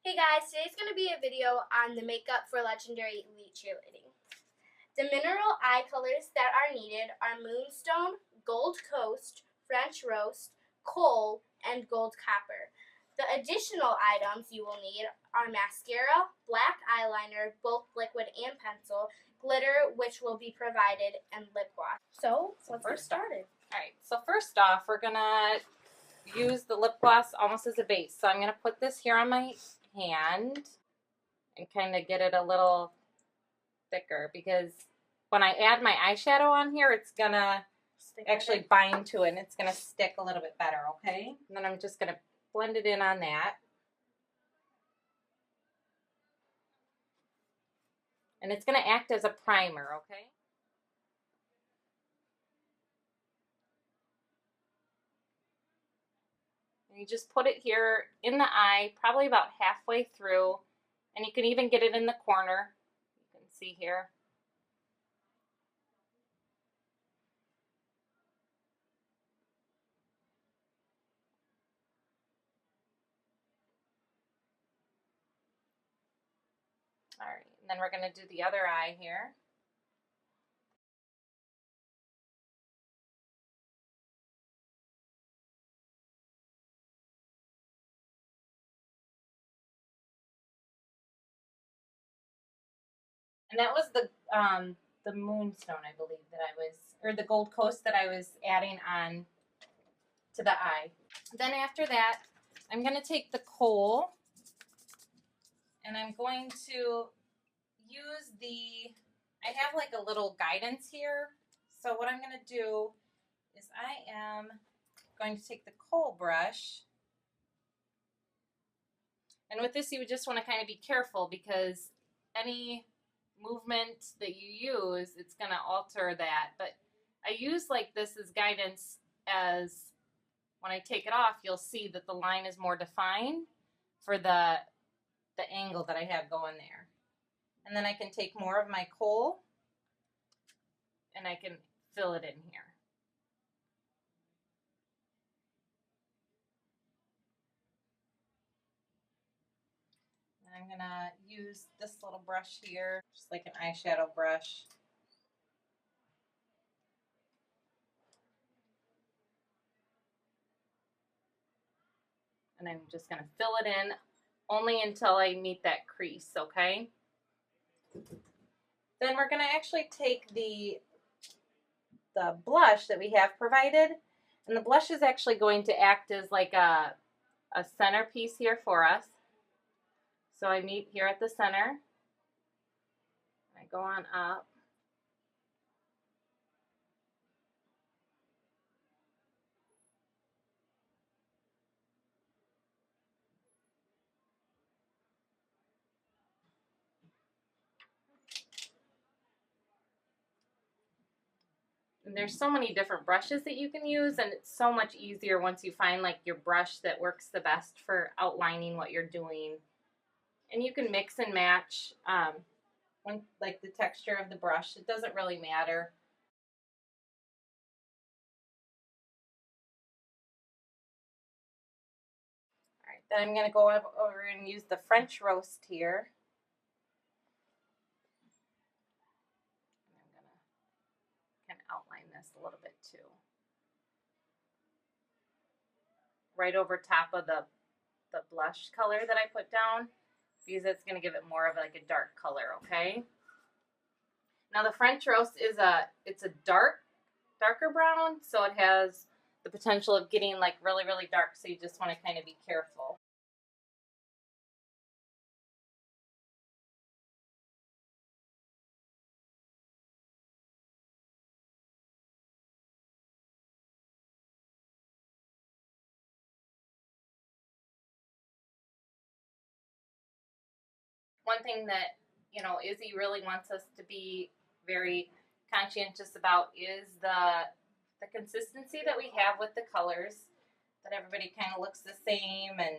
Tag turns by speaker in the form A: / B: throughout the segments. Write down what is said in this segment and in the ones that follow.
A: Hey guys, today's going to be a video on the makeup for Legendary Elite Cheerleading. The mineral eye colors that are needed are Moonstone, Gold Coast, French Roast, Coal, and Gold Copper. The additional items you will need are mascara, black eyeliner, both liquid and pencil, glitter, which will be provided, and lip gloss. So let's get started.
B: Alright, so first off, we're going to use the lip gloss almost as a base. So I'm going to put this here on my hand and kind of get it a little thicker because when I add my eyeshadow on here, it's going to actually bind to it and it's going to stick a little bit better, okay? And then I'm just going to blend it in on that. And it's going to act as a primer, okay? And you just put it here in the eye, probably about halfway through, and you can even get it in the corner. You can see here. All right, and then we're going to do the other eye here. And that was the Moonstone, I believe, that I was, or the Gold Coast that I was adding on to the eye. Then after that, I'm going to take the Coal, and I'm going to use I have like a little guidance here. So what I'm going to do is I am going to take the Coal brush. And with this, you would just want to kind of be careful because any movement that you use, it's going to alter that. But I use like this as guidance, as when I take it off, you'll see that the line is more defined for the angle that I have going there. And then I can take more of my Coal and I can fill it in here. I'm going to use this little brush here, just like an eyeshadow brush. And I'm just going to fill it in only until I meet that crease, okay? Then we're going to actually take the blush that we have provided, and the blush is actually going to act as like a centerpiece here for us. So I meet here at the center, I go on up, and there's so many different brushes that you can use, and it's so much easier once you find like your brush that works the best for outlining what you're doing. And you can mix and match like the texture of the brush. It doesn't really matter. All right, then I'm going to go over and use the French Roast here. And I'm going to kind of outline this a little bit too. Right over top of the blush color that I put down, because it's going to give it more of like a dark color, okay? Now the French Roast is it's a darker brown, so it has the potential of getting like really, really dark, so you just want to kind of be careful. One thing that, you know, Izzy really wants us to be very conscientious about is the consistency that we have with the colors, that everybody kind of looks the same and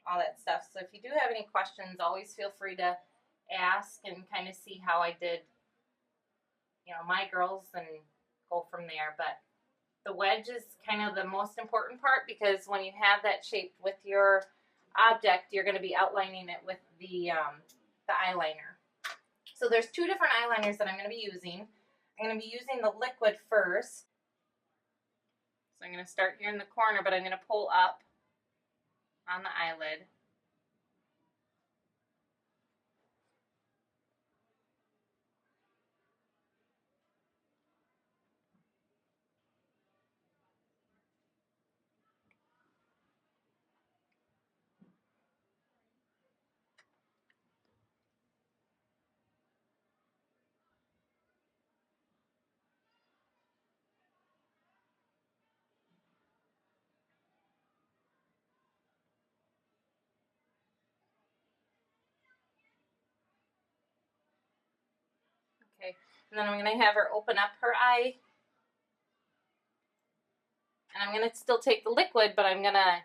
B: all that stuff. So if you do have any questions, always feel free to ask and kind of see how I did, you know, my girls, and go from there. But the wedge is kind of the most important part, because when you have that shaped with your object, you're going to be outlining it with the eyeliner. So there's two different eyeliners that I'm going to be using. I'm going to be using the liquid first. So I'm going to start here in the corner, but I'm going to pull up on the eyelid. Okay, and then I'm going to have her open up her eye. And I'm going to still take the liquid, but I'm going to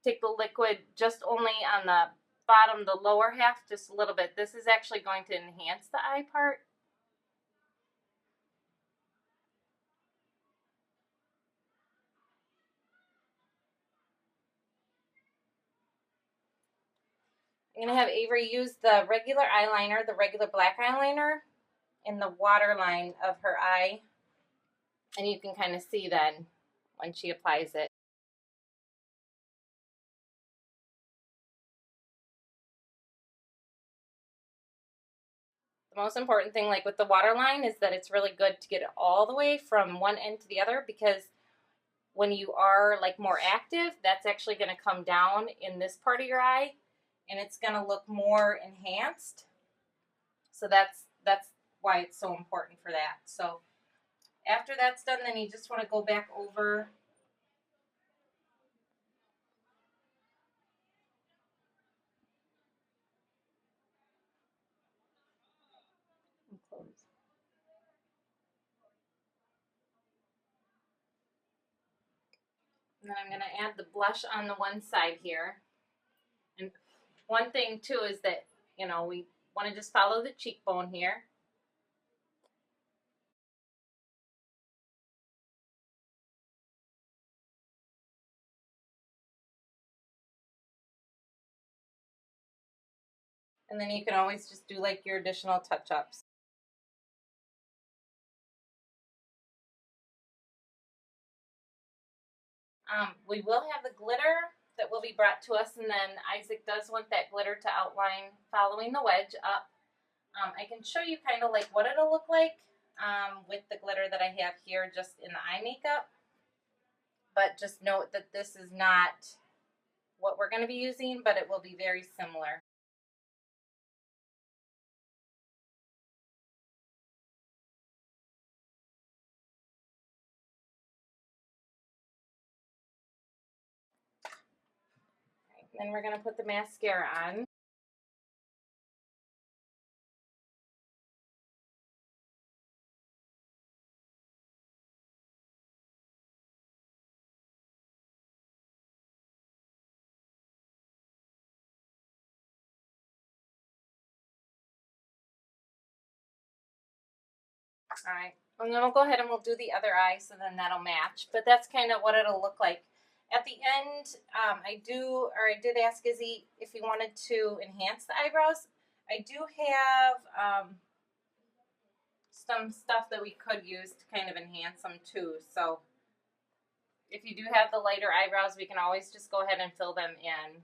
B: take the liquid just only on the bottom, the lower half, just a little bit. This is actually going to enhance the eye part. I'm going to have Avery use the regular eyeliner, the regular black eyeliner, in the waterline of her eye. And you can kind of see then when she applies it. The most important thing, like with the waterline, is that it's really good to get it all the way from one end to the other, because when you are like more active, that's actually going to come down in this part of your eye, and it's going to look more enhanced. So that's why it's so important for that. So after that's done, then you just want to go back over and close. And then I'm going to add the blush on the one side here. And one thing too is that, you know, we want to just follow the cheekbone here. And then you can always just do like your additional touch-ups. We will have the glitter that will be brought to us, and then Isaac does want that glitter to outline following the wedge up. I can show you kind of like what it'll look like with the glitter that I have here just in the eye makeup. But just note that this is not what we're going to be using, but it will be very similar. Then we're going to put the mascara on. Alright, and then we'll go ahead and we'll do the other eye, so then that'll match. But that's kind of what it'll look like. At the end, I did ask Izzy if he wanted to enhance the eyebrows. I do have some stuff that we could use to kind of enhance them too. So if you do have the lighter eyebrows, we can always just go ahead and fill them in.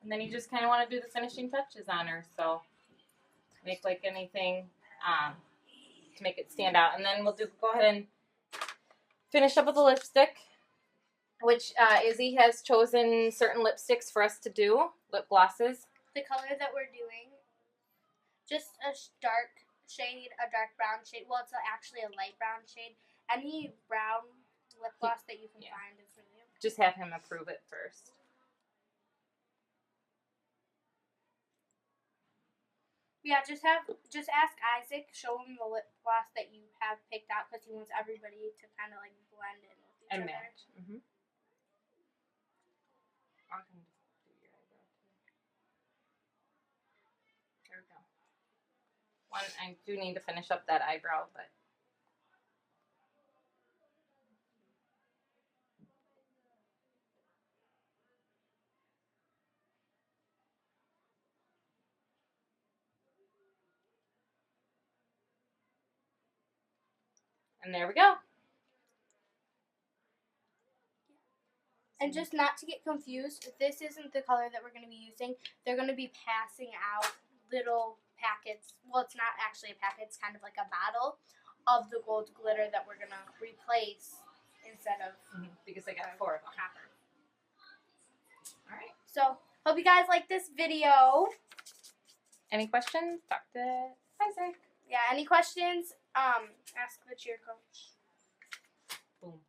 B: And then you just kind of want to do the finishing touches on her. So make like anything to make it stand out. And then we'll go ahead and finish up with the lipstick, which Izzy has chosen certain lipsticks for us to do, lip glosses.
A: The color that we're doing, just a dark shade, a dark brown shade. Well, it's actually a light brown shade. Any brown lip gloss that you can find is for you.
B: Just have him approve it first.
A: Yeah, just ask Isaac, show him the lip gloss that you have picked out because he wants everybody to kind of like blend in with each other.
B: Match. Mm-hmm. I can just do your eyebrow too. There we go. I do need to finish up that eyebrow, but. And there we go.
A: And just not to get confused, this isn't the color that we're going to be using. They're going to be passing out little packets. Well, it's not actually a packet. It's kind of like a bottle of the gold glitter that we're going to replace instead of...
B: Because I got 4 of them.
A: Copper.
B: All right.
A: So, hope you guys like this video.
B: Any questions? Talk to Isaac.
A: Yeah, any questions? Ask the cheer coach.
B: Boom.